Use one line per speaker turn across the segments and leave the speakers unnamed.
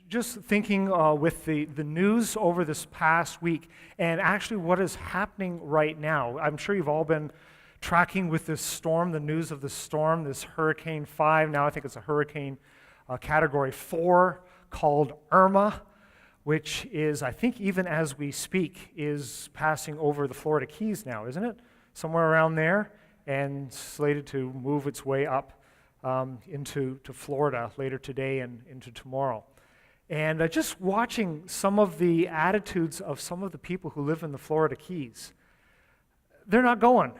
Just thinking with the news over this past week and actually what is happening right now. I'm sure you've all been tracking with this storm, the news of the storm, this Hurricane 5. Now I think it's a Hurricane Category 4 called Irma, which is, I think even as we speak, is passing over the Florida Keys now, isn't it? Somewhere around there, and slated to move its way up into Florida later today and into tomorrow. And just watching some of the attitudes of some of the people who live in the Florida Keys, they're not going.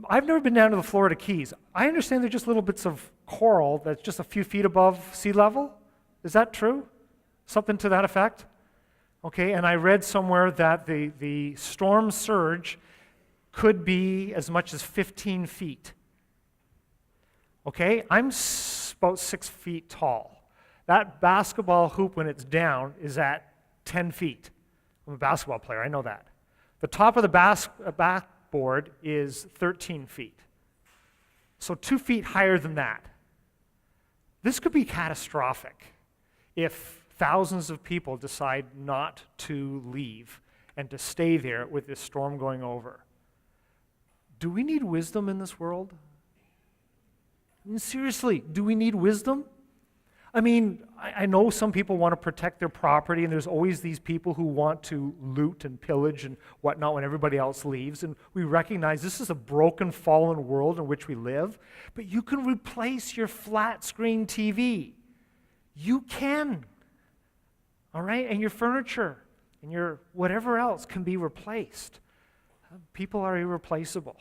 I've never been down to the Florida Keys. I understand they're just little bits of coral that's just a few feet above sea level. Is that true? Something to that effect? Okay, and I read somewhere that the storm surge could be as much as 15 feet. Okay, I'm about 6 feet tall. That basketball hoop, when it's down, is at 10 feet. I'm a basketball player, I know that. The top of the backboard is 13 feet. So 2 feet higher than that. This could be catastrophic if thousands of people decide not to leave and to stay there with this storm going over. Do we need wisdom in this world? I mean, seriously, do we need wisdom? I mean, I know some people want to protect their property, and there's always these people who want to loot and pillage and whatnot when everybody else leaves, and we recognize this is a broken, fallen world in which we live, but you can replace your flat screen TV. You can, all right? And your furniture and your whatever else can be replaced. People are irreplaceable.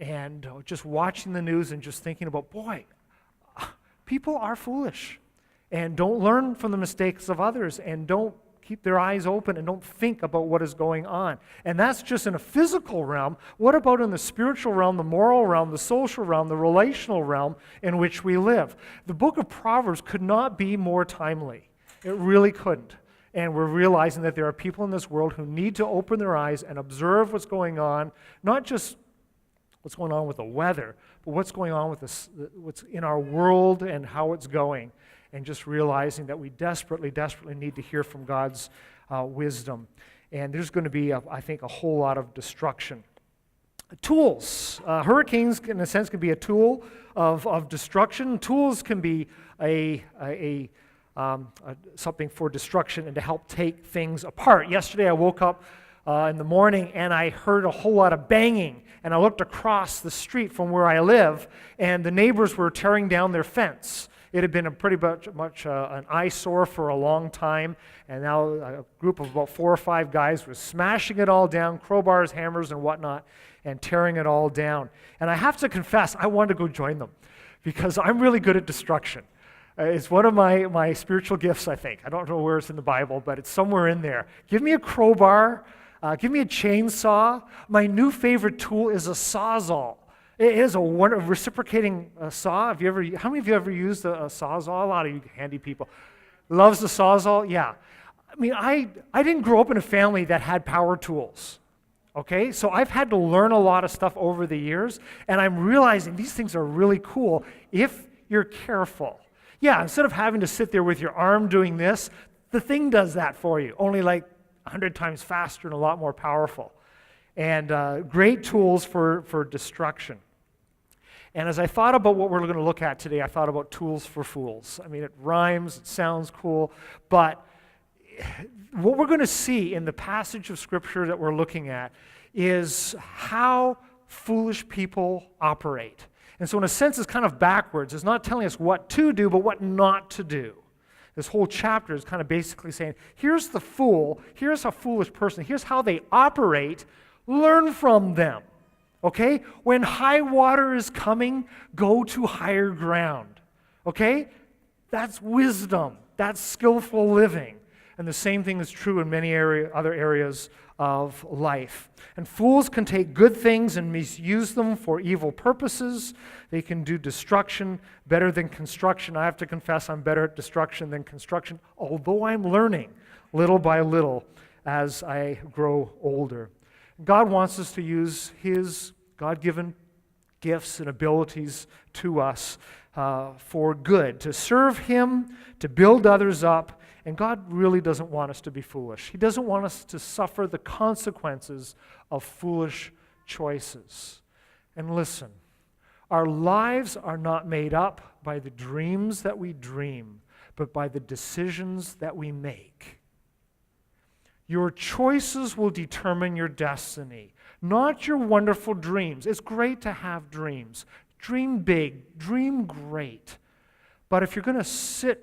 And just watching the news and just thinking about, boy, people are foolish and don't learn from the mistakes of others and don't keep their eyes open and don't think about what is going on. And that's just in a physical realm. What about in the spiritual realm, the moral realm, the social realm, the relational realm in which we live? The book of Proverbs could not be more timely. It really couldn't. And we're realizing that there are people in this world who need to open their eyes and observe what's going on, not just what's going on with the weather, but what's going on with what's in our world and how it's going, and just realizing that we desperately, desperately need to hear from God's wisdom. And there's going to be, I think, a whole lot of destruction. Tools. Hurricanes, in a sense, can be a tool of destruction. Tools can be something for destruction and to help take things apart. Yesterday I woke up in the morning and I heard a whole lot of banging, and I looked across the street from where I live, and the neighbors were tearing down their fence. It had been a pretty much an eyesore for a long time, and now a group of about 4 or 5 guys was smashing it all down, crowbars, hammers, and whatnot, and tearing it all down. And I have to confess, I wanted to go join them because I'm really good at destruction. It's one of my spiritual gifts, I think. I don't know where it's in the Bible, but it's somewhere in there. Give me a crowbar. Give me a chainsaw. My new favorite tool is a sawzall. It is a reciprocating saw. How many of you ever used a sawzall? A lot of you handy people. Loves the sawzall? Yeah. I mean, I didn't grow up in a family that had power tools. Okay? So I've had to learn a lot of stuff over the years, and I'm realizing these things are really cool if you're careful. Yeah, instead of having to sit there with your arm doing this, the thing does that for you, only like 100 times faster and a lot more powerful. And great tools for destruction. And as I thought about what we're going to look at today, I thought about tools for fools. I mean, it rhymes, it sounds cool, but what we're going to see in the passage of Scripture that we're looking at is how foolish people operate. And so in a sense, it's kind of backwards. It's not telling us what to do, but what not to do. This whole chapter is kind of basically saying, here's the fool, here's a foolish person, here's how they operate, learn from them. Okay? When high water is coming, go to higher ground. Okay? That's wisdom. That's skillful living. And the same thing is true in many other areas of life. And fools can take good things and misuse them for evil purposes. They can do destruction better than construction. I have to confess I'm better at destruction than construction, although I'm learning little by little as I grow older. God wants us to use His God-given gifts and abilities to us for good, to serve Him, to build others up. And God really doesn't want us to be foolish. He doesn't want us to suffer the consequences of foolish choices. And listen, our lives are not made up by the dreams that we dream, but by the decisions that we make. Your choices will determine your destiny, not your wonderful dreams. It's great to have dreams. Dream big, dream great. But if you're going to sit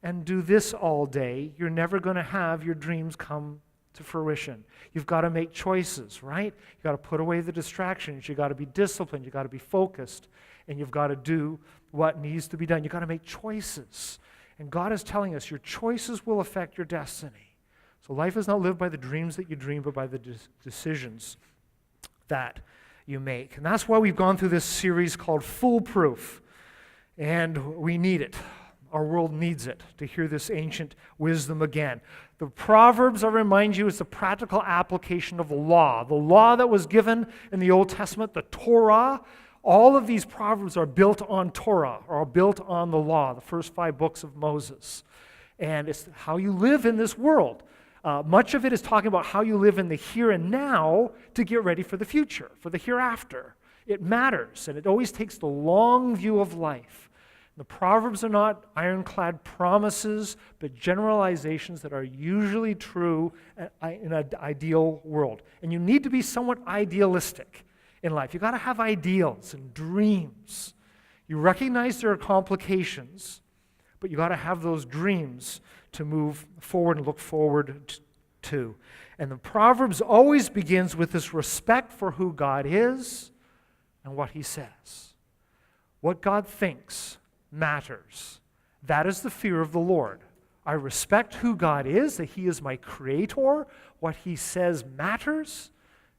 and do this all day, you're never going to have your dreams come to fruition. You've got to make choices, right? You've got to put away the distractions. You've got to be disciplined. You've got to be focused. And you've got to do what needs to be done. You've got to make choices. And God is telling us your choices will affect your destiny. So life is not lived by the dreams that you dream, but by the decisions that you make. And that's why we've gone through this series called Foolproof. And we need it. Our world needs it to hear this ancient wisdom again. The Proverbs, I remind you, is the practical application of the law. The law that was given in the Old Testament, the Torah. All of these Proverbs are built on Torah, or are built on the law, the first 5 books of Moses. And it's how you live in this world. Much of it is talking about how you live in the here and now to get ready for the future, for the hereafter. It matters, and it always takes the long view of life. The Proverbs are not ironclad promises, but generalizations that are usually true in an ideal world. And you need to be somewhat idealistic in life. You've got to have ideals and dreams. You recognize there are complications, but you've got to have those dreams to move forward and look forward to. And the Proverbs always begins with this respect for who God is and what He says. What God thinks matters. That is the fear of the Lord. I respect who God is, that He is my creator. What He says matters,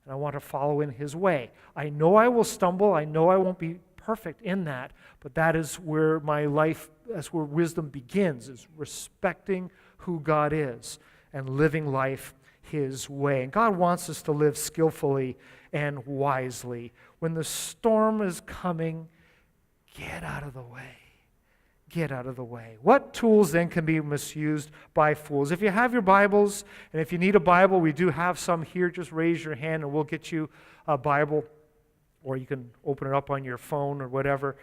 and I want to follow in His way. I know I will stumble. I know I won't be perfect in that, but that is where my life, that's where wisdom begins, is respecting who God is and living life His way. And God wants us to live skillfully and wisely. When the storm is coming, get out of the way. Get out of the way. What tools then can be misused by fools? If you have your Bibles, and if you need a Bible, we do have some here. Just raise your hand and we'll get you a Bible, or you can open it up on your phone or whatever.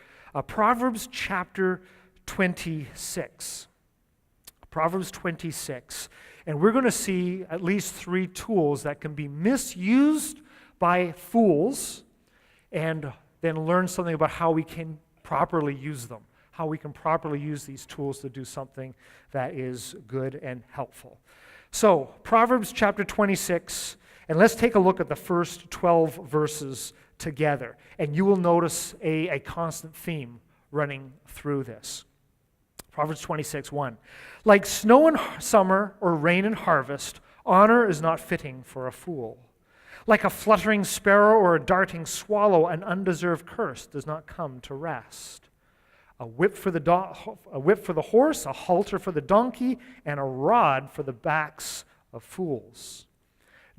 Proverbs chapter 26. Proverbs 26. And we're going to see at least 3 tools that can be misused by fools, and then learn something about how we can properly use them. How we can properly use these tools to do something that is good and helpful. So, Proverbs chapter 26, and let's take a look at the first 12 verses together. And you will notice a constant theme running through this. Proverbs 26:1. Like snow in summer or rain in harvest, honor is not fitting for a fool. Like a fluttering sparrow or a darting swallow, an undeserved curse does not come to rest. A whip for the horse, a halter for the donkey, and a rod for the backs of fools.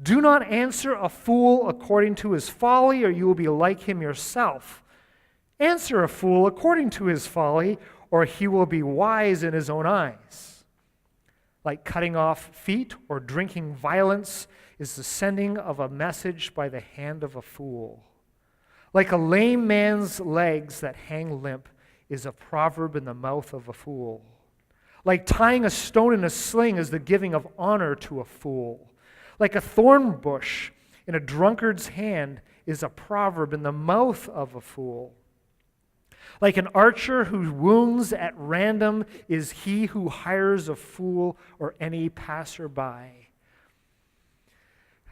Do not answer a fool according to his folly, or you will be like him yourself. Answer a fool according to his folly, or he will be wise in his own eyes. Like cutting off feet or drinking violence is the sending of a message by the hand of a fool. Like a lame man's legs that hang limp is a proverb in the mouth of a fool. Like tying a stone in a sling is the giving of honor to a fool. Like a thorn bush in a drunkard's hand is a proverb in the mouth of a fool. Like an archer who wounds at random is he who hires a fool or any passerby.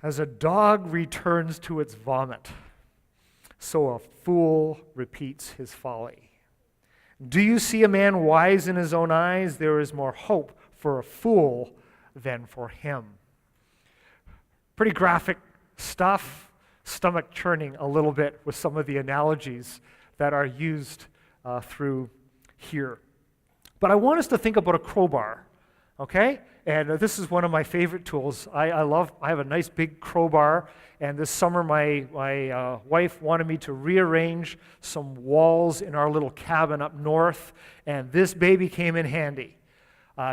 As a dog returns to its vomit, so a fool repeats his folly. Do you see a man wise in his own eyes? There is more hope for a fool than for him. Pretty graphic stuff, stomach churning a little bit with some of the analogies that are used through here. But I want us to think about a crowbar. Okay? And this is one of my favorite tools. I have a nice big crowbar, and this summer my wife wanted me to rearrange some walls in our little cabin up north, and this baby came in handy.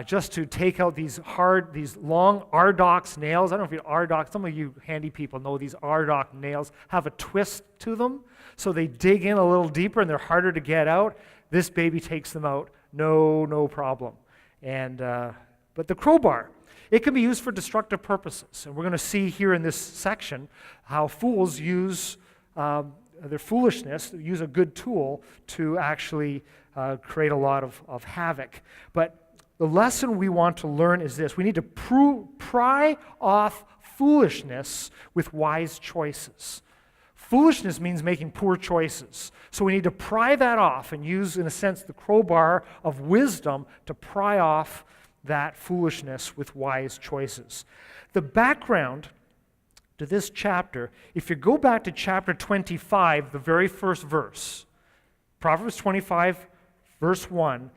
Just to take out these long Ardox nails. I don't know if you Ardox, some of you handy people know these Ardox nails have a twist to them, so they dig in a little deeper and they're harder to get out. This baby takes them out, no problem. And but the crowbar, it can be used for destructive purposes. And we're going to see here in this section how fools use their foolishness, use a good tool to actually create a lot of havoc. But the lesson we want to learn is this. We need to pry off foolishness with wise choices. Foolishness means making poor choices. So we need to pry that off and use, in a sense, the crowbar of wisdom to pry off that foolishness with wise choices. The background to this chapter, if you go back to chapter 25, the very first verse, Proverbs 25, verse 1,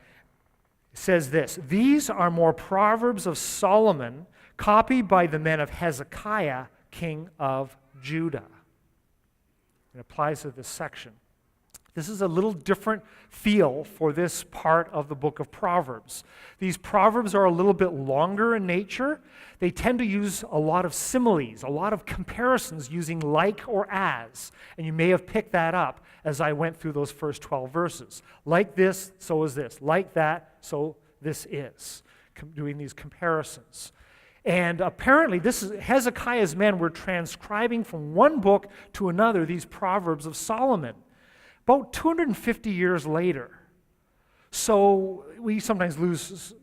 says this: "These are more proverbs of Solomon, copied by the men of Hezekiah, king of Judah." It applies to this section. This is a little different feel for this part of the book of Proverbs. These proverbs are a little bit longer in nature. They tend to use a lot of similes, a lot of comparisons using like or as. And you may have picked that up as I went through those first 12 verses. Like this, so is this. Like that, so this is. Doing these comparisons. And apparently, Hezekiah's men were transcribing from one book to another these Proverbs of Solomon, about 250 years later. So we sometimes lose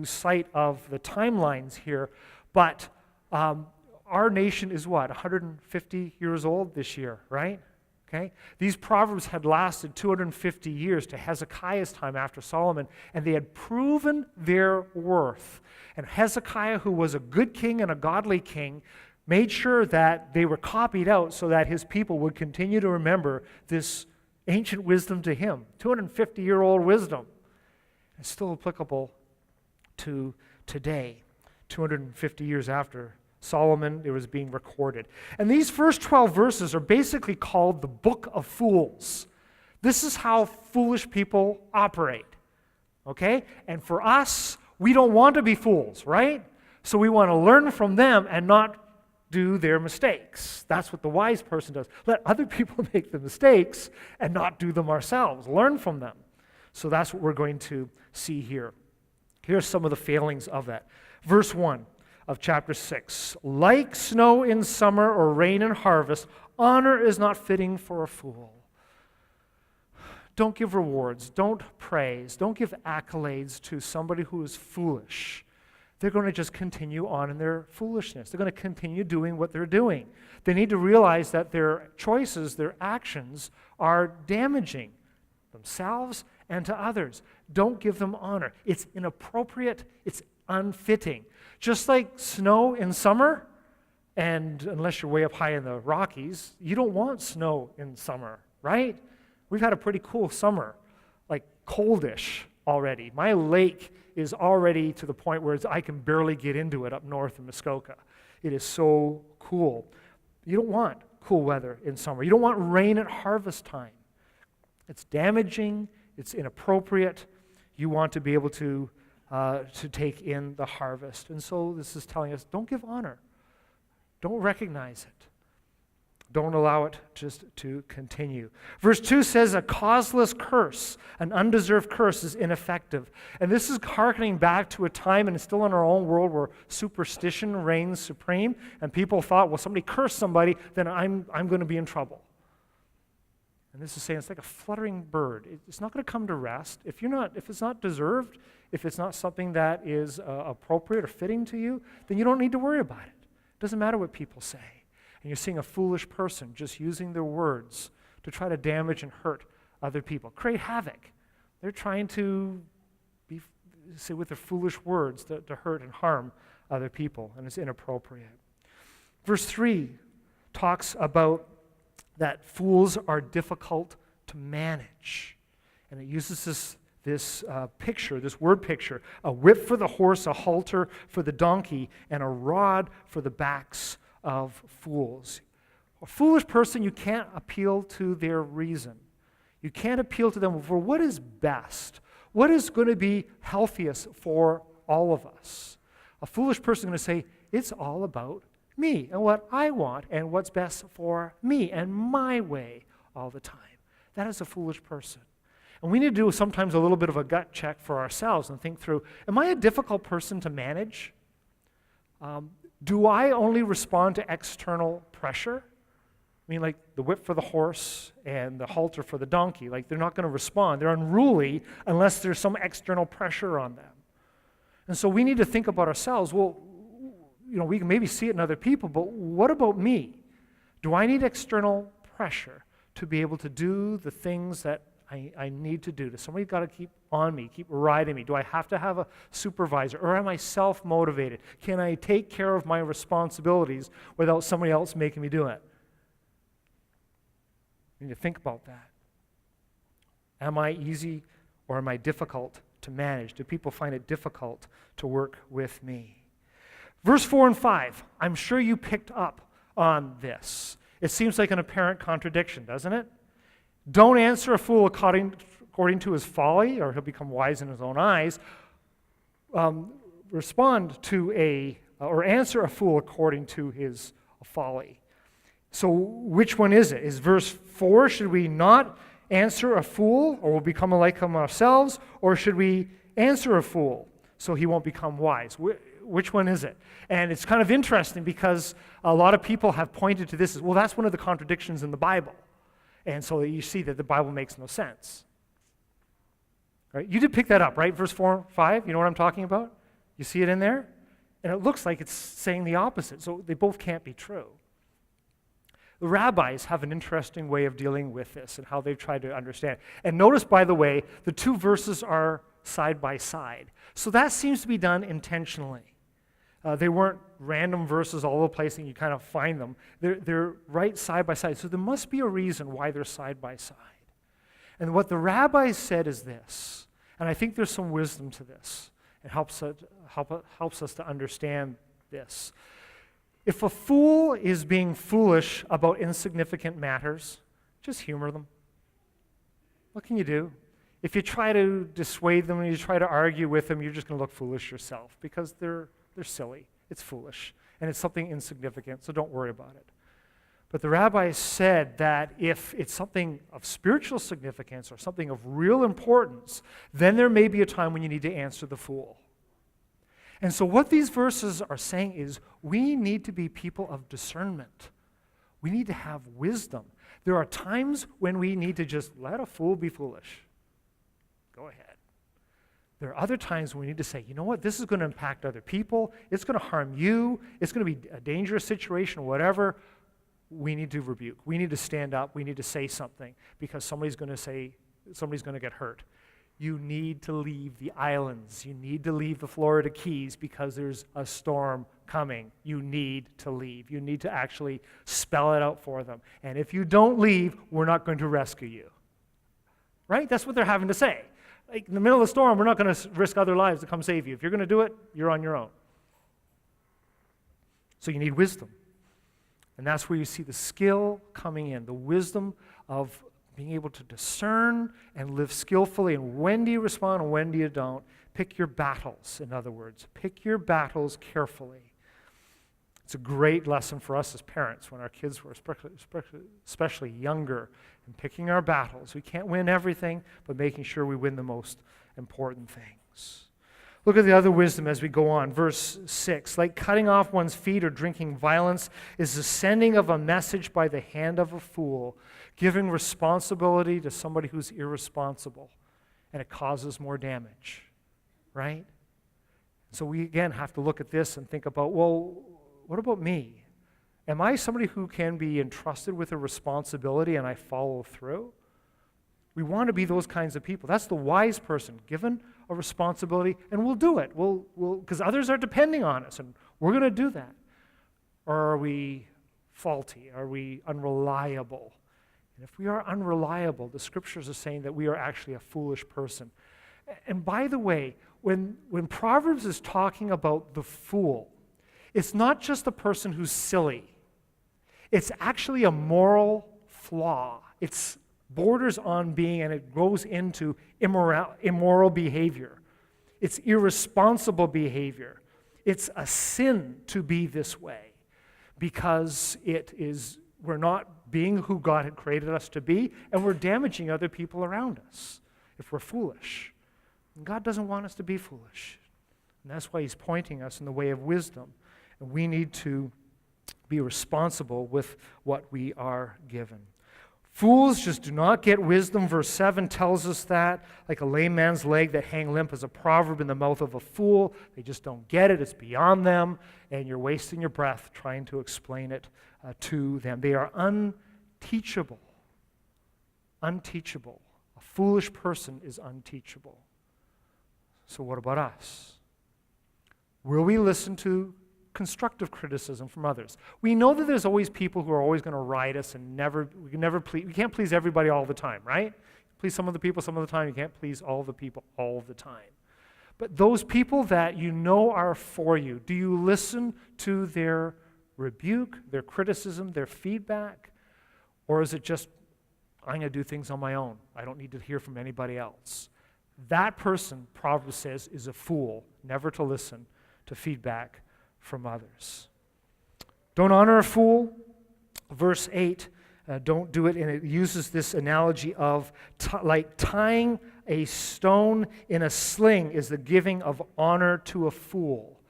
sight of the timelines here, but our nation is what, 150 years old this year, right? Okay? These Proverbs had lasted 250 years to Hezekiah's time after Solomon, and they had proven their worth. And Hezekiah, who was a good king and a godly king, made sure that they were copied out so that his people would continue to remember this ancient wisdom to him, 250-year-old wisdom. It's still applicable to today, 250 years after Solomon, it was being recorded. And these first 12 verses are basically called the Book of Fools. This is how foolish people operate, okay? And for us, we don't want to be fools, right? So we want to learn from them and not do their mistakes. That's what the wise person does. Let other people make the mistakes and not do them ourselves. Learn from them. So that's what we're going to see here. Here's some of the failings of that. Verse 1 of chapter 6. "Like snow in summer or rain in harvest, honor is not fitting for a fool." Don't give rewards, don't praise, don't give accolades to somebody who is foolish. They're going to just continue on in their foolishness. They're going to continue doing what they're doing. They need to realize that their choices, their actions are damaging themselves and to others. Don't give them honor. It's inappropriate, it's unfitting. Just like snow in summer, and unless you're way up high in the Rockies, you don't want snow in summer, right? We've had a pretty cool summer, like coldish already. My lake is already to the point where I can barely get into it up north in Muskoka. It is so cool. You don't want cool weather in summer. You don't want rain at harvest time. It's damaging. It's inappropriate. You want to be able to take in the harvest. And so this is telling us, don't give honor. Don't recognize it. Don't allow it just to continue. Verse 2 says a causeless curse, an undeserved curse, is ineffective. And this is hearkening back to a time, and it's still in our own world, where superstition reigns supreme, and people thought, well, somebody cursed somebody, then I'm going to be in trouble. And this is saying it's like a fluttering bird. It's not going to come to rest. If it's not deserved, if it's not something that is appropriate or fitting to you, then you don't need to worry about it. It doesn't matter what people say. And you're seeing a foolish person just using their words to try to damage and hurt other people, create havoc. They're trying to say with their foolish words to hurt and harm other people, and it's inappropriate. Verse 3 talks about that fools are difficult to manage. And it uses this picture, this word picture: a whip for the horse, a halter for the donkey, and a rod for the backs of fools. A foolish person, you can't appeal to their reason. You can't appeal to them for what is best, what is going to be healthiest for all of us. A foolish person is going to say, it's all about me and what I want and what's best for me and my way all the time. That is a foolish person. And we need to do sometimes a little bit of a gut check for ourselves and think through, am I a difficult person to manage? Do I only respond to external pressure? I mean, like the whip for the horse and the halter for the donkey, like they're not going to respond. They're unruly unless there's some external pressure on them. And so we need to think about ourselves. Well, we can maybe see it in other people, but what about me? Do I need external pressure to be able to do the things that I need to do? Does somebody got to keep on me, keep riding me? Do I have to have a supervisor, or am I self-motivated? Can I take care of my responsibilities without somebody else making me do it? You need to think about that. Am I easy or am I difficult to manage? Do people find it difficult to work with me? Verse 4 and 5, I'm sure you picked up on this. It seems like an apparent contradiction, doesn't it? Don't answer a fool according to his folly, or he'll become wise in his own eyes. Answer a fool according to his folly. So which one is it? Is verse 4, should we not answer a fool, or we'll become like him ourselves, or should we answer a fool so he won't become wise? Which one is it? And it's kind of interesting because a lot of people have pointed to this as, well, that's one of the contradictions in the Bible. And so you see that the Bible makes no sense. Right? You did pick that up, right? Verse 4 and 5, you know what I'm talking about? You see it in there? And it looks like it's saying the opposite, so they both can't be true. The rabbis have an interesting way of dealing with this and how they've tried to understand it. And notice, by the way, the two verses are side by side. So that seems to be done intentionally. They weren't random verses all over the place and you kind of find them. They're right side by side. So there must be a reason why they're side by side. And what the rabbis said is this, and I think there's some wisdom to this. It helps us to understand this. If a fool is being foolish about insignificant matters, just humor them. What can you do? If you try to dissuade them and you try to argue with them, you're just going to look foolish yourself because they're silly. It's foolish. And it's something insignificant, so don't worry about it. But the rabbis said that if it's something of spiritual significance or something of real importance, then there may be a time when you need to answer the fool. And so what these verses are saying is we need to be people of discernment. We need to have wisdom. There are times when we need to just let a fool be foolish. Go ahead. There are other times when we need to say, you know what, this is going to impact other people. It's going to harm you. It's going to be a dangerous situation, whatever. We need to rebuke. We need to stand up. We need to say something because somebody's going to get hurt. You need to leave the islands. You need to leave the Florida Keys because there's a storm coming. You need to leave. You need to actually spell it out for them. And if you don't leave, we're not going to rescue you. Right? That's what they're having to say. Like in the middle of the storm, we're not going to risk other lives to come save you. If you're going to do it, you're on your own. So you need wisdom. And that's where you see the skill coming in, the wisdom of being able to discern and live skillfully. And when do you respond and when do you don't? Pick your battles, in other words. Pick your battles carefully. It's a great lesson for us as parents when our kids were especially younger and picking our battles. We can't win everything, but making sure we win the most important things. Look at the other wisdom as we go on. Verse 6, like cutting off one's feet or drinking violence is the sending of a message by the hand of a fool, giving responsibility to somebody who's irresponsible, and it causes more damage, right? So we, again, have to look at this and think about, well, what about me? Am I somebody who can be entrusted with a responsibility and I follow through? We want to be those kinds of people. That's the wise person, given a responsibility, and we'll do it. We'll because others are depending on us, and we're going to do that. Or are we faulty? Are we unreliable? And if we are unreliable, the scriptures are saying that we are actually a foolish person. And by the way, when Proverbs is talking about the fool, it's not just the person who's silly. It's actually a moral flaw. It's borders on being, and it goes into immoral behavior. It's irresponsible behavior. It's a sin to be this way because we're not being who God had created us to be, and we're damaging other people around us if we're foolish. And God doesn't want us to be foolish. And that's why he's pointing us in the way of wisdom. And we need to be responsible with what we are given. Fools just do not get wisdom. Verse 7 tells us that. Like a lame man's leg that hang limp is a proverb in the mouth of a fool. They just don't get it. It's beyond them. And you're wasting your breath trying to explain it to them. They are unteachable. Unteachable. A foolish person is unteachable. So what about us? Will we listen to constructive criticism from others? We know that there's always people who are always going to ride us and we can't please everybody all the time, right? Please some of the people some of the time. You can't please all the people all the time. But those people that you know are for you, do you listen to their rebuke, their criticism, their feedback? Or is it just, I'm going to do things on my own. I don't need to hear from anybody else. That person, Proverbs says, is a fool, never to listen to feedback from others. Don't honor a fool. Verse 8, don't do it. And it uses this analogy of like tying a stone in a sling is the giving of honor to a fool.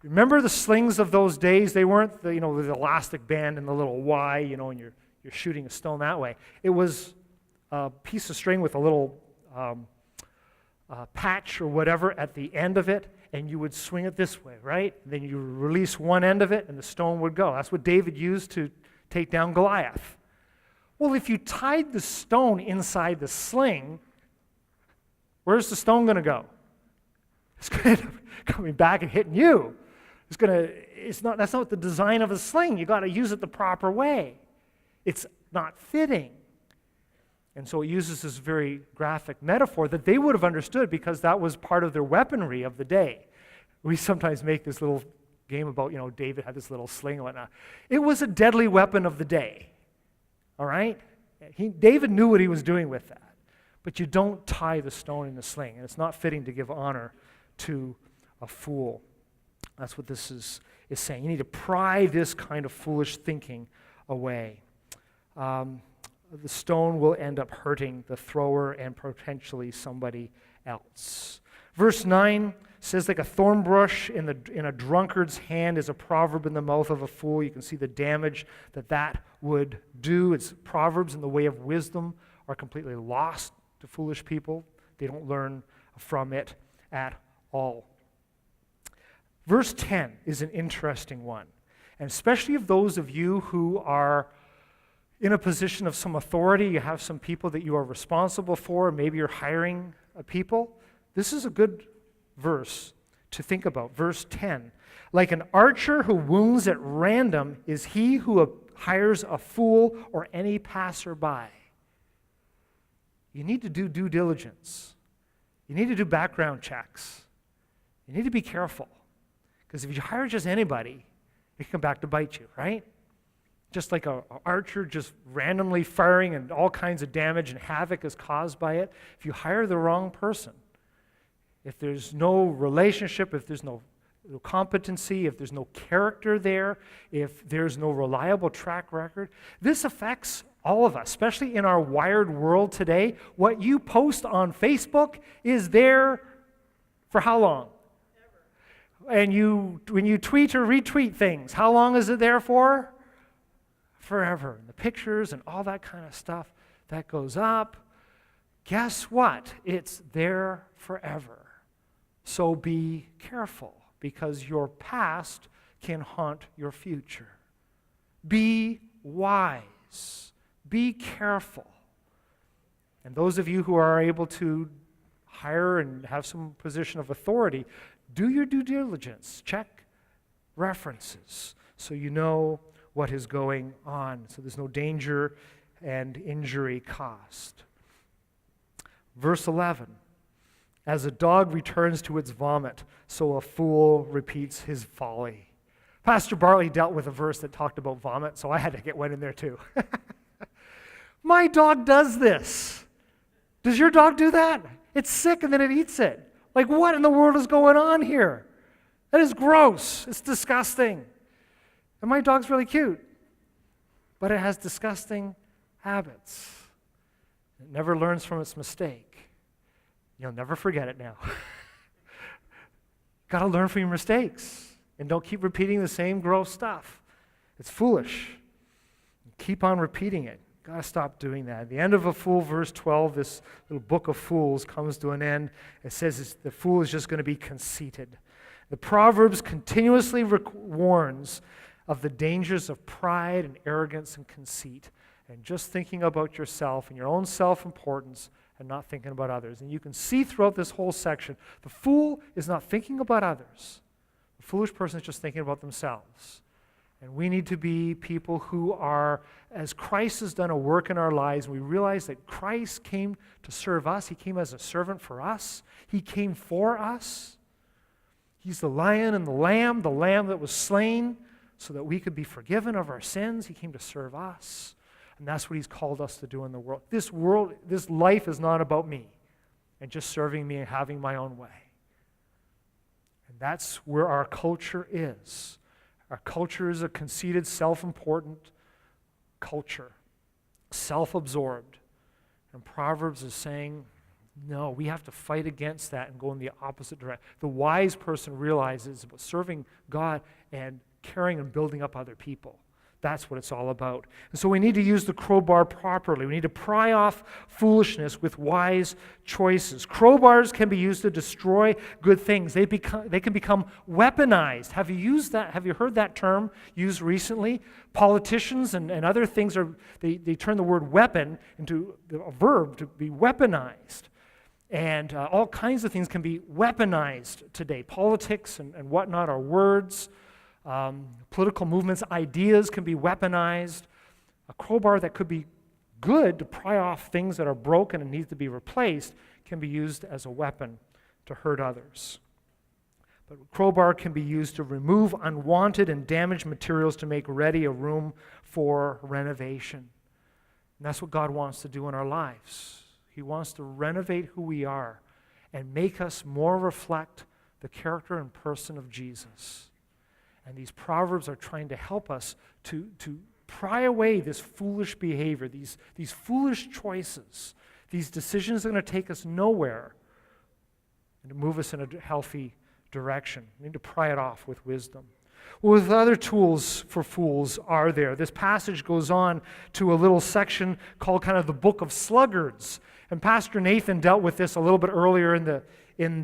Remember the slings of those days? They weren't the elastic band and the little Y, and you're shooting a stone that way. It was a piece of string with a little patch or whatever at the end of it, and you would swing it this way, right? Then you release one end of it, and the stone would go. That's what David used to take down Goliath. Well, if you tied the stone inside the sling, where's the stone going to go? It's going to coming back and hitting you. That's not the design of a sling. You got to use it the proper way. It's not fitting. And so it uses this very graphic metaphor that they would have understood because that was part of their weaponry of the day. We sometimes make this little game about, David had this little sling and whatnot. It was a deadly weapon of the day, all right? David knew what he was doing with that. But you don't tie the stone in the sling, and it's not fitting to give honor to a fool. That's what this is saying. You need to pry this kind of foolish thinking away. The stone will end up hurting the thrower and potentially somebody else. Verse 9 says, like a thorn bush in a drunkard's hand is a proverb in the mouth of a fool. You can see the damage that would do. It's proverbs in the way of wisdom are completely lost to foolish people. They don't learn from it at all. Verse 10 is an interesting one, and especially of those of you who are in a position of some authority, you have some people that you are responsible for, maybe you're hiring people. This is a good verse to think about. Verse 10, like an archer who wounds at random is he who hires a fool or any passerby. You need to do due diligence. You need to do background checks. You need to be careful. Because if you hire just anybody, it can come back to bite you, right? Just like an archer just randomly firing and all kinds of damage and havoc is caused by it. If you hire the wrong person, if there's no relationship, if there's no competency, if there's no character there, if there's no reliable track record, this affects all of us, especially in our wired world today. What you post on Facebook is there for how long? Ever. And when you tweet or retweet things, how long is it there for? Forever. And the pictures and all that kind of stuff that goes up, guess what? It's there forever. So be careful, because your past can haunt your future. Be wise. Be careful. And those of you who are able to hire and have some position of authority, do your due diligence. Check references so you know what is going on, so there's no danger and injury caused. Verse 11, As a dog returns to its vomit, so a fool repeats his folly. Pastor Bartley dealt with a verse that talked about vomit, so I had to get one in there too. My dog does this. Does your dog do that? It's sick and then it eats it. Like, what in the world is going on here? That is gross. It's disgusting. And my dog's really cute, but it has disgusting habits. It never learns from its mistake. You'll never forget it now. Got to learn from your mistakes. And don't keep repeating the same gross stuff. It's foolish. Keep on repeating it. Got to stop doing that. At the end of a fool, verse 12, this little book of fools comes to an end. It says the fool is just going to be conceited. The Proverbs continuously warns of the dangers of pride and arrogance and conceit, and just thinking about yourself and your own self-importance and not thinking about others. And you can see throughout this whole section, the fool is not thinking about others. The foolish person is just thinking about themselves. And we need to be people who are, as Christ has done a work in our lives, we realize that Christ came to serve us. He came as a servant for us. He came for us. He's the lion and the lamb that was slain so that we could be forgiven of our sins. He came to serve us. And that's what he's called us to do in the world. This life is not about me and just serving me and having my own way. And that's where our culture is. Our culture is a conceited, self-important culture, self-absorbed. And Proverbs is saying, no, we have to fight against that and go in the opposite direction. The wise person realizes about serving God and caring and building up other people. That's what it's all about. And so we need to use the crowbar properly. We need to pry off foolishness with wise choices. Crowbars can be used to destroy good things. They can become weaponized. Have you used that? Have you heard that term used recently? Politicians and other things they turn the word weapon into a verb to be weaponized. And all kinds of things can be weaponized today. Politics and whatnot are words. Political movements, ideas can be weaponized. A crowbar that could be good to pry off things that are broken and need to be replaced can be used as a weapon to hurt others. But a crowbar can be used to remove unwanted and damaged materials to make ready a room for renovation. And that's what God wants to do in our lives. He wants to renovate who we are and make us more reflect the character and person of Jesus. And these Proverbs are trying to help us to pry away this foolish behavior, these foolish choices, these decisions that are going to take us nowhere and to move us in a healthy direction. We need to pry it off with wisdom. Well, with other tools for fools are there. This passage goes on to a little section called kind of the Book of Sluggards. And Pastor Nathan dealt with this a little bit earlier in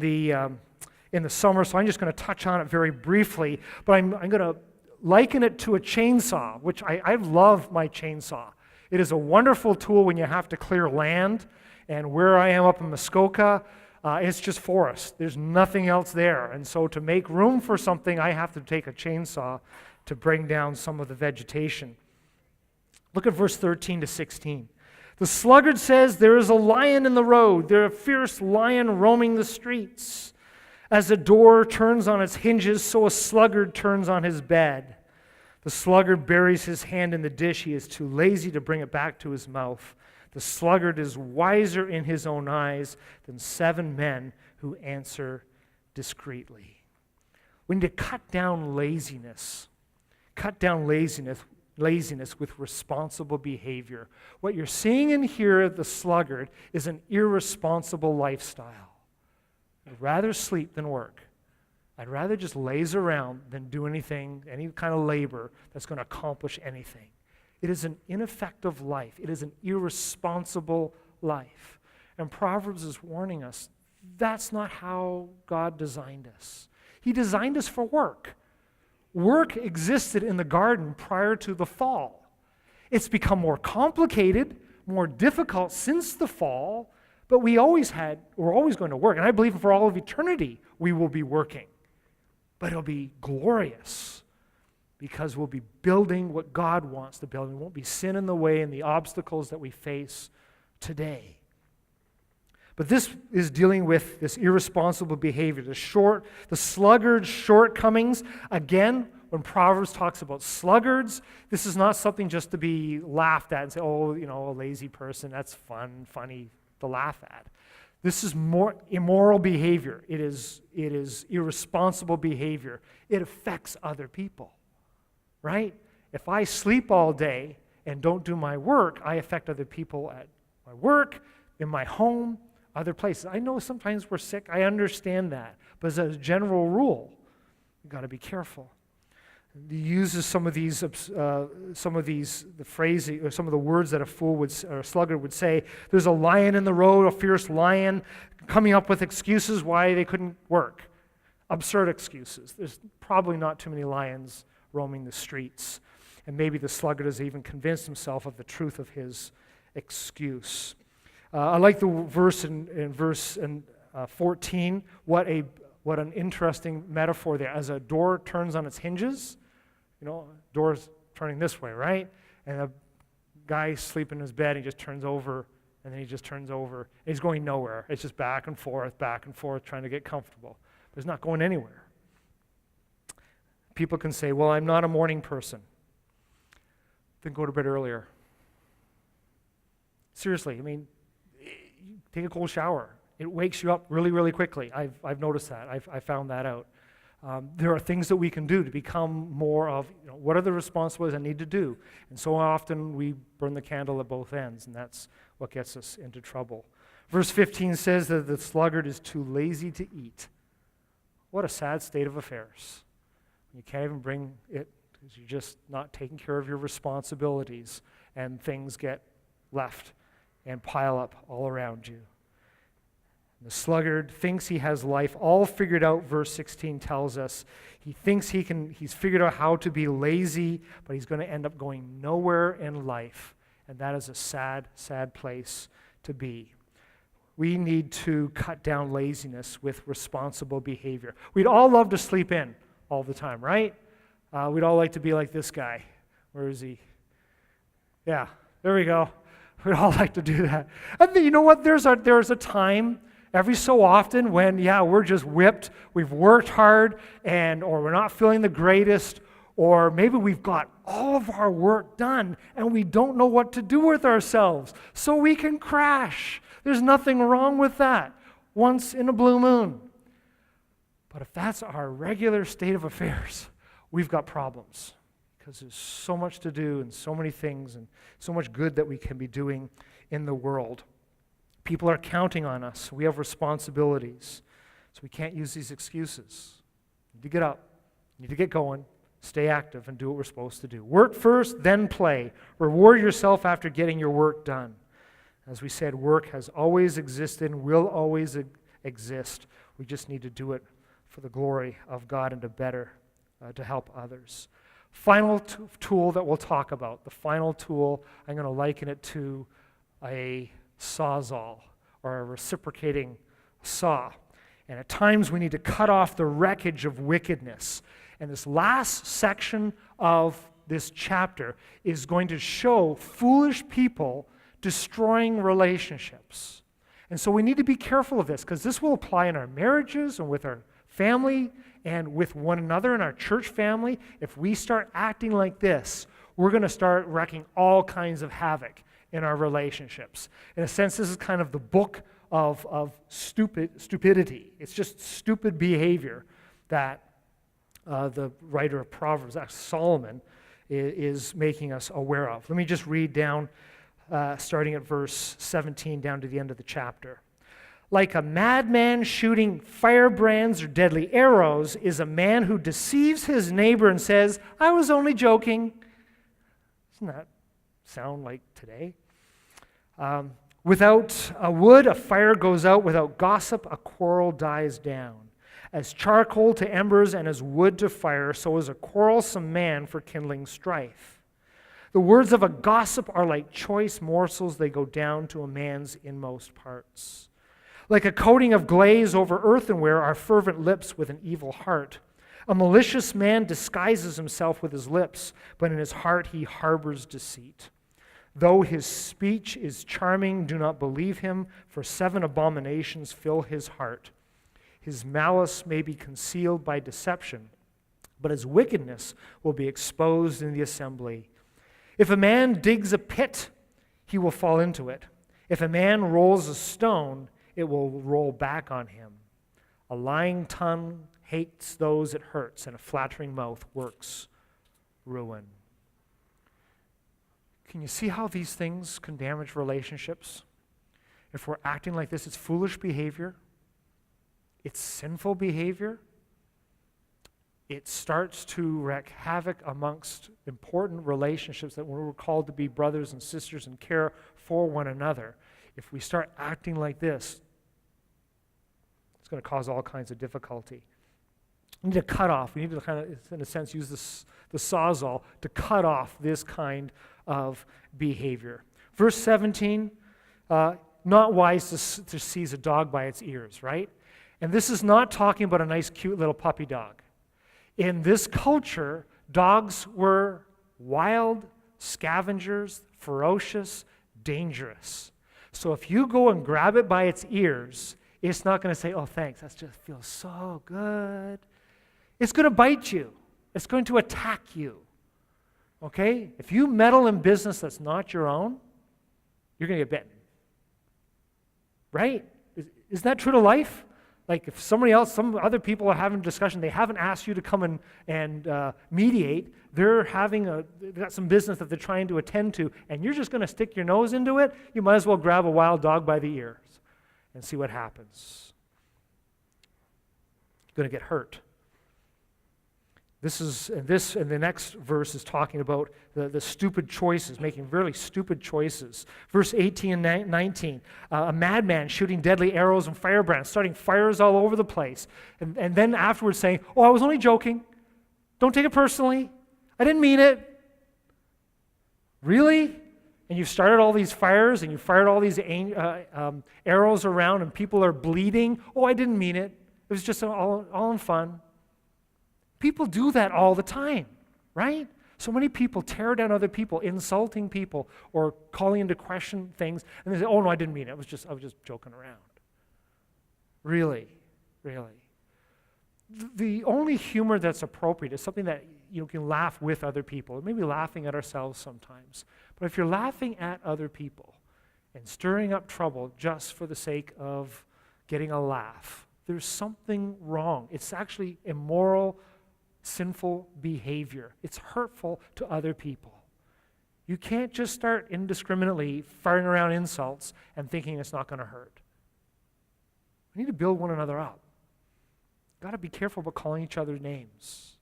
the summer, so I'm just going to touch on it very briefly. But I'm going to liken it to a chainsaw, which I love my chainsaw. It is a wonderful tool when you have to clear land. And where I am up in Muskoka, it's just forest. There's nothing else there. And so to make room for something, I have to take a chainsaw to bring down some of the vegetation. Look at verse 13 to 16. The sluggard says, "There is a lion in the road. There is a fierce lion roaming the streets. As a door turns on its hinges, so a sluggard turns on his bed. The sluggard buries his hand in the dish. He is too lazy to bring it back to his mouth. The sluggard is wiser in his own eyes than 7 men who answer discreetly." We need to cut down laziness. Cut down laziness with responsible behavior. What you're seeing in here at the sluggard is an irresponsible lifestyle. I'd rather sleep than work. I'd rather just laze around than do anything, any kind of labor that's going to accomplish anything. It is an ineffective life. It is an irresponsible life. And Proverbs is warning us, that's not how God designed us. He designed us for work. Work existed in the garden prior to the fall. It's become more complicated, more difficult since the fall, but we're always going to work. And I believe for all of eternity, we will be working. But it'll be glorious because we'll be building what God wants to build. There won't be sin in the way and the obstacles that we face today. But this is dealing with this irresponsible behavior, the sluggard shortcomings. Again, when Proverbs talks about sluggards, this is not something just to be laughed at and say, oh, a lazy person, that's funny to laugh at. This is more immoral behavior. It is irresponsible behavior. It affects other people, right? If I sleep all day and don't do my work, I affect other people at my work, in my home, other places. I know sometimes we're sick. I understand that. But as a general rule, you've got to be careful. He uses some of the phrasing, or some of the words that a fool would, or a sluggard would say. There's a lion in the road, a fierce lion, coming up with excuses why they couldn't work. Absurd excuses. There's probably not too many lions roaming the streets. And maybe the sluggard has even convinced himself of the truth of his excuse. I like the verse in verse 14. What an interesting metaphor there. As a door turns on its hinges, door's turning this way, right? And a guy's sleeping in his bed, he just turns over, and then he just turns over. And he's going nowhere. It's just back and forth, trying to get comfortable. But it's not going anywhere. People can say, well, I'm not a morning person. Then go to bed earlier. Seriously, take a cold shower. It wakes you up really, really quickly. I've noticed that. I found that out. There are things that we can do to become more of, what are the responsibilities I need to do? And so often we burn the candle at both ends, and that's what gets us into trouble. Verse 15 says that the sluggard is too lazy to eat. What a sad state of affairs. You can't even bring it because you're just not taking care of your responsibilities, and things get left and pile up all around you. The sluggard thinks he has life all figured out, verse 16 tells us. He thinks he's figured out how to be lazy, but he's going to end up going nowhere in life. And that is a sad, sad place to be. We need to cut down laziness with responsible behavior. We'd all love to sleep in all the time, right? We'd all like to be like this guy. Where is he? Yeah, there we go. We'd all like to do that. And you know what? There's a time every so often when, we're just whipped, we've worked hard, or we're not feeling the greatest, or maybe we've got all of our work done and we don't know what to do with ourselves, so we can crash. There's nothing wrong with that once in a blue moon. But if that's our regular state of affairs, we've got problems because there's so much to do and so many things and so much good that we can be doing in the world. People are counting on us. We have responsibilities. So we can't use these excuses. You need to get up. You need to get going. Stay active and do what we're supposed to do. Work first, then play. Reward yourself after getting your work done. As we said, work has always existed and will always exist. We just need to do it for the glory of God and to help others. Final tool that we'll talk about. The final tool, I'm going to liken it to a sawzall or a reciprocating saw. And at times we need to cut off the wreckage of wickedness. And this last section of this chapter is going to show foolish people destroying relationships. And so we need to be careful of this because this will apply in our marriages and with our family and with one another in our church family. If we start acting like this, we're going to start wreaking all kinds of havoc in our relationships. In a sense, this is kind of the book of stupidity. It's just stupid behavior that the writer of Proverbs, Solomon, is making us aware of. Let me just read down, starting at verse 17 down to the end of the chapter. Like a madman shooting firebrands or deadly arrows is a man who deceives his neighbor and says, I was only joking. Doesn't that sound like today? Without a wood, a fire goes out. Without gossip, a quarrel dies down. As charcoal to embers and as wood to fire, so is a quarrelsome man for kindling strife. The words of a gossip are like choice morsels. They go down to a man's inmost parts. Like a coating of glaze over earthenware are fervent lips with an evil heart. A malicious man disguises himself with his lips, but in his heart he harbors deceit. Though his speech is charming, do not believe him, for 7 abominations fill his heart. His malice may be concealed by deception, but his wickedness will be exposed in the assembly. If a man digs a pit, he will fall into it. If a man rolls a stone, it will roll back on him. A lying tongue hates those it hurts, and a flattering mouth works ruin. Can you see how these things can damage relationships? If we're acting like this, it's foolish behavior. It's sinful behavior. It starts to wreak havoc amongst important relationships that we're called to be brothers and sisters and care for one another. If we start acting like this, it's going to cause all kinds of difficulty. We need to cut off. We need to kind of, in a sense, use the sawzall to cut off this kind of behavior. Verse 17, not wise to seize a dog by its ears, right? And this is not talking about a nice, cute little puppy dog. In this culture, dogs were wild, scavengers, ferocious, dangerous. So if you go and grab it by its ears, it's not going to say, oh, thanks, that just feels so good. It's going to bite you. It's going to attack you. Okay? If you meddle in business that's not your own, you're going to get bitten. Right? Isn't that true to life? Like if somebody else, some other people are having a discussion, they haven't asked you to come and mediate, they've got some business that they're trying to attend to, and you're just going to stick your nose into it, you might as well grab a wild dog by the ears and see what happens. You're going to get hurt. And the next verse is talking about the stupid choices, making really stupid choices. Verse 18 and 19, a madman shooting deadly arrows and firebrands, starting fires all over the place. And then afterwards saying, oh, I was only joking. Don't take it personally. I didn't mean it. Really? And you've started all these fires and you fired all these arrows around and people are bleeding. Oh, I didn't mean it. It was just all in fun. People do that all the time, right? So many people tear down other people, insulting people, or calling into question things, and they say, oh, no, I didn't mean it. I was just joking around. Really? The only humor that's appropriate is something that you can laugh with other people, maybe laughing at ourselves sometimes. But if you're laughing at other people and stirring up trouble just for the sake of getting a laugh, there's something wrong. It's actually immoral, sinful behavior. It's hurtful to other people. You can't just start indiscriminately firing around insults and thinking it's not going to hurt. We need to build one another up. Got to be careful about calling each other names.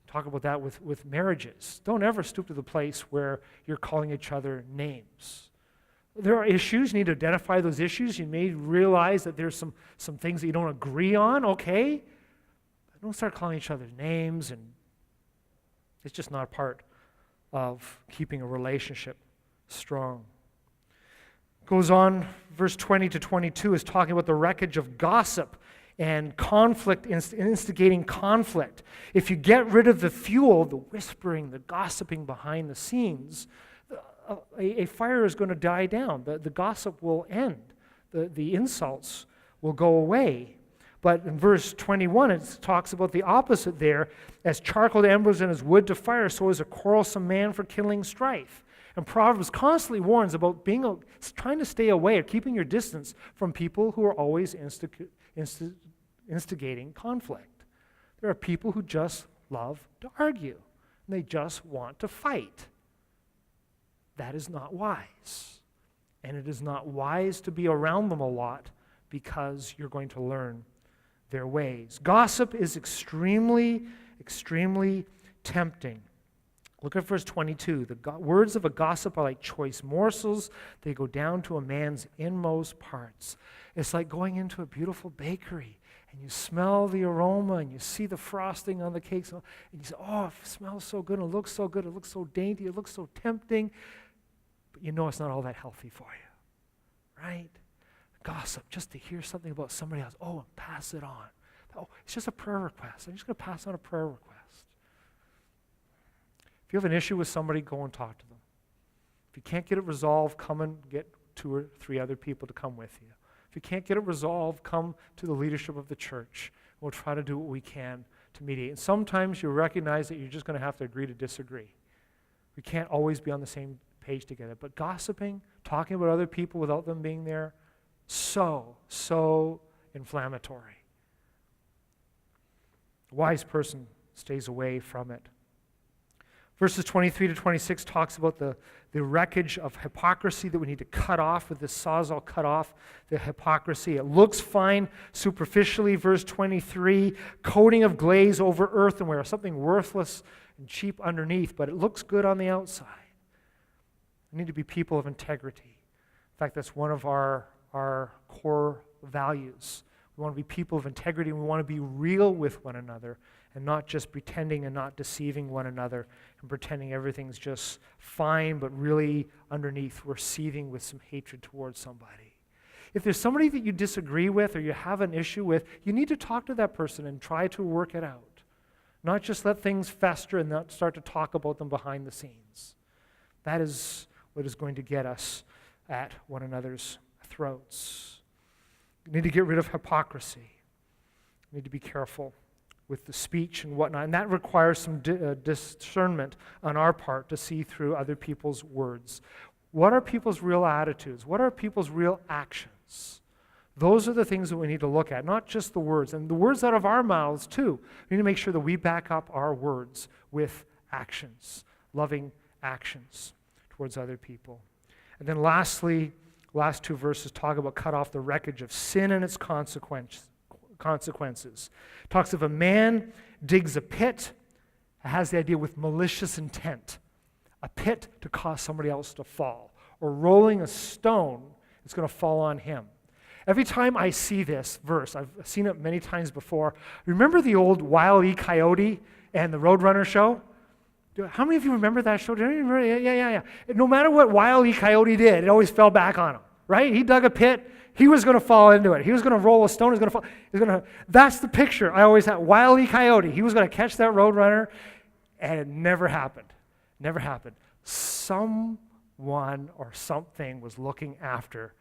Talk about that with marriages. Don't ever stoop to the place where you're calling each other names. There are issues. You need to identify those issues. You may realize that there's some things that you don't agree on. Okay. Don't start calling each other names, and it's just not a part of keeping a relationship strong. Goes on, verse 20 to 22 is talking about the wreckage of gossip and conflict, instigating conflict. If you get rid of the fuel, the whispering, the gossiping behind the scenes, a fire is going to die down. The gossip will end. The insults will go away. But in verse 21, it talks about the opposite there. As charcoal to embers and as wood to fire, so is a quarrelsome man for kindling strife. And Proverbs constantly warns about trying to stay away or keeping your distance from people who are always instigating conflict. There are people who just love to argue, and they just want to fight. That is not wise. And it is not wise to be around them a lot because you're going to learn their ways. Gossip is extremely, extremely tempting. Look at verse 22. The words of a gossip are like choice morsels. They go down to a man's inmost parts. It's like going into a beautiful bakery and you smell the aroma and you see the frosting on the cakes and you say, oh, it smells so good, it looks so good, it looks so dainty, it looks so tempting. But you know it's not all that healthy for you, right? Gossip, just to hear something about somebody else. Oh, and pass it on. Oh, it's just a prayer request. I'm just going to pass on a prayer request. If you have an issue with somebody, go and talk to them. If you can't get it resolved, come and get 2 or 3 other people to come with you. If you can't get it resolved, come to the leadership of the church. We'll try to do what we can to mediate. And sometimes you recognize that you're just going to have to agree to disagree. We can't always be on the same page together. But gossiping, talking about other people without them being there, so inflammatory. A wise person stays away from it. Verses 23 to 26 talks about the wreckage of hypocrisy that we need to cut off with this sawzall, cut off the hypocrisy. It looks fine superficially. Verse 23, coating of glaze over earthenware, something worthless and cheap underneath, but it looks good on the outside. We need to be people of integrity. In fact, that's one of our core values. We want to be people of integrity, and we want to be real with one another and not just pretending and not deceiving one another and pretending everything's just fine, but really underneath we're seething with some hatred towards somebody. If there's somebody that you disagree with or you have an issue with, you need to talk to that person and try to work it out. Not just let things fester and not start to talk about them behind the scenes. That is what is going to get us at one another's throats. We need to get rid of hypocrisy. We need to be careful with the speech and whatnot, and that requires some discernment on our part to see through other people's words. What are people's real attitudes? What are people's real actions? Those are the things that we need to look at, not just the words, and the words out of our mouths too. We need to make sure that we back up our words with actions, loving actions towards other people. And then lastly, last 2 verses talk about cut off the wreckage of sin and its consequences. Talks of a man digs a pit, has the idea with malicious intent, a pit to cause somebody else to fall, or rolling a stone that's going to fall on him. Every time I see this verse, I've seen it many times before. Remember the old Wile E. Coyote and the Roadrunner show? How many of you remember that show? Yeah. No matter what Wile E. Coyote did, it always fell back on him, right? He dug a pit. He was going to fall into it. He was going to roll a stone. He was going to fall. That's the picture I always had. Wile E. Coyote. He was going to catch that Roadrunner, and it never happened. Never happened. Someone or something was looking after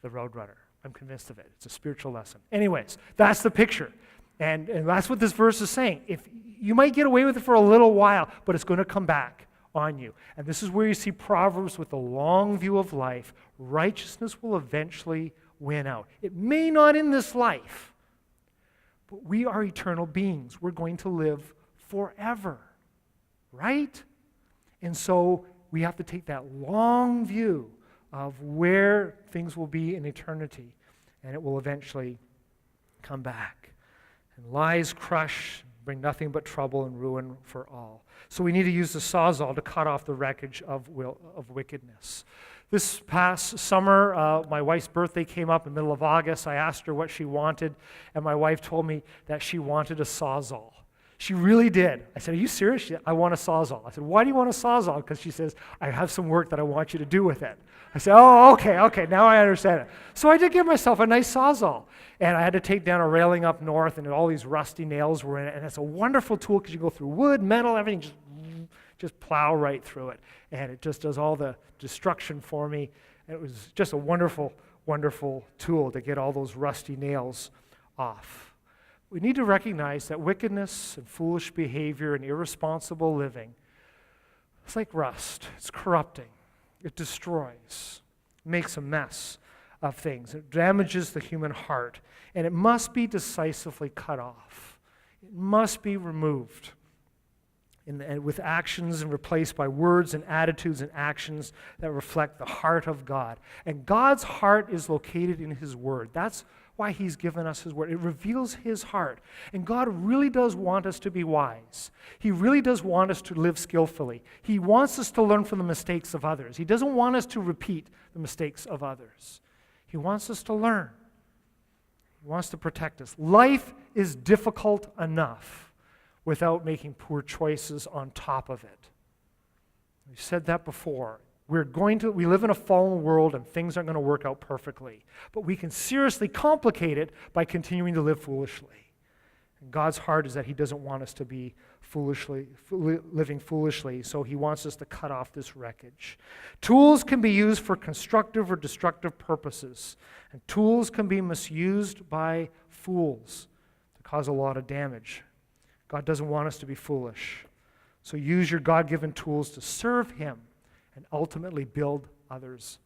the Roadrunner. I'm convinced of it. It's a spiritual lesson. Anyways, that's the picture. And that's what this verse is saying. If you might get away with it for a little while, but it's going to come back on you. And this is where you see Proverbs with the long view of life. Righteousness will eventually win out. It may not in this life, but we are eternal beings. We're going to live forever, right? And so we have to take that long view of where things will be in eternity, and it will eventually come back. And lies crush, bring nothing but trouble and ruin for all. So we need to use the sawzall to cut off the wreckage of wickedness. This past summer, my wife's birthday came up in the middle of August. I asked her what she wanted, and my wife told me that she wanted a sawzall. She really did. I said, "Are you serious?" She said, "I want a sawzall." I said, "Why do you want a sawzall?" Because she says, "I have some work that I want you to do with it." I said, "Oh, okay, now I understand it." So I did give myself a nice sawzall, and I had to take down a railing up north, and all these rusty nails were in it, and it's a wonderful tool because you go through wood, metal, everything, just plow right through it, and it just does all the destruction for me. And it was just a wonderful, wonderful tool to get all those rusty nails off. We need to recognize that wickedness and foolish behavior and irresponsible living, it's like rust. It's corrupting. It destroys, makes a mess of things. It damages the human heart, and it must be decisively cut off. It must be removed with actions and replaced by words and attitudes and actions that reflect the heart of God. And God's heart is located in His Word. That's why He's given us His Word. It reveals His heart. And God really does want us to be wise. He really does want us to live skillfully. He wants us to learn from the mistakes of others. He doesn't want us to repeat the mistakes of others. He wants us to learn. He wants to protect us. Life is difficult enough without making poor choices on top of it. We've said that before. We live in a fallen world and things aren't going to work out perfectly. But we can seriously complicate it by continuing to live foolishly. And God's heart is that he doesn't want us to be living foolishly, so he wants us to cut off this wreckage. Tools can be used for constructive or destructive purposes, and tools can be misused by fools to cause a lot of damage. God doesn't want us to be foolish. So use your God-given tools to serve him and ultimately build others